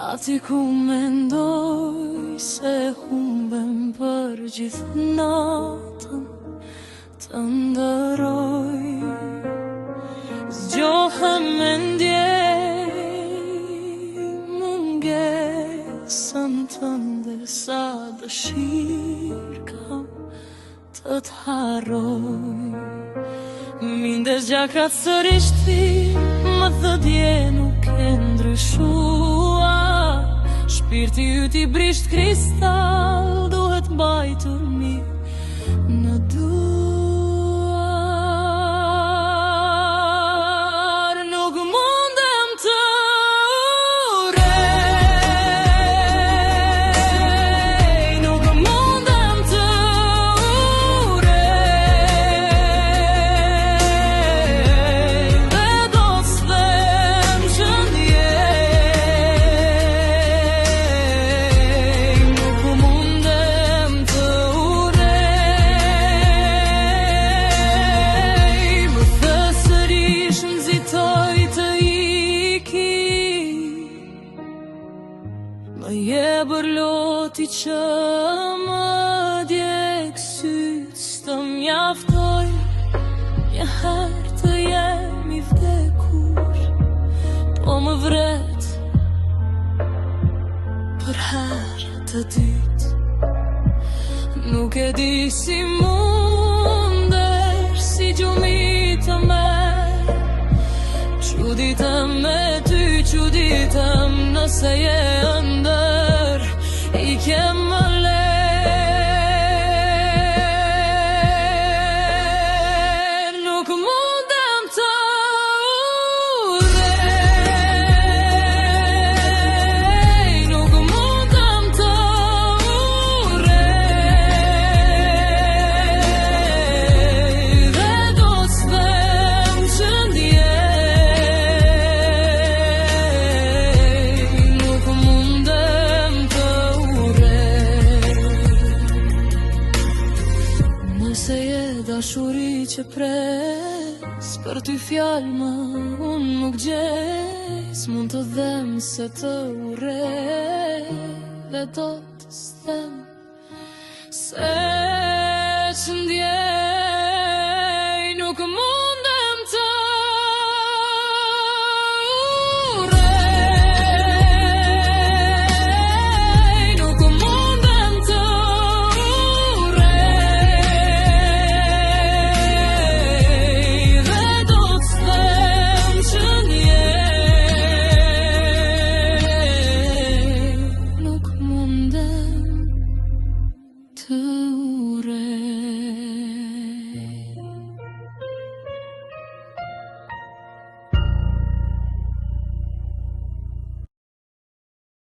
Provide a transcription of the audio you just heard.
Ati ku mendoj se humbem për gjithë natën, të ndëroj, zgjohem me ndjej mungesën tënde, sa dëshirë kam të harroj. Mindes gjakrat sërish ti, më thëdje nuk e ndryshua. Shpirti yt i brisht kristall, duhet mbajtur mirë në duar. Nuk mundem të urej, nuk mundem të urej, dhe do s'dhem që ndjej. Nuk mundem të urej, më thë sërish nxitoj të iki, më je bërloti që më djeg syt, s'të mjaftoj një herë të jemi vdekur, po më vret për herë të dytë. Nuk e di si mundesh si gjumitë me, çuditem me ty, çuditem nëse je ëndër, i kem më ler. Nuk mundem të urej, nuk mundem të urej, dhe do s'dhem që ndjej. Nuk mundem të urej. Nëse je dashuri që pres, për ty fjalë më unë nuk gjes, mund të them se të urej, dhe do të s'dhem se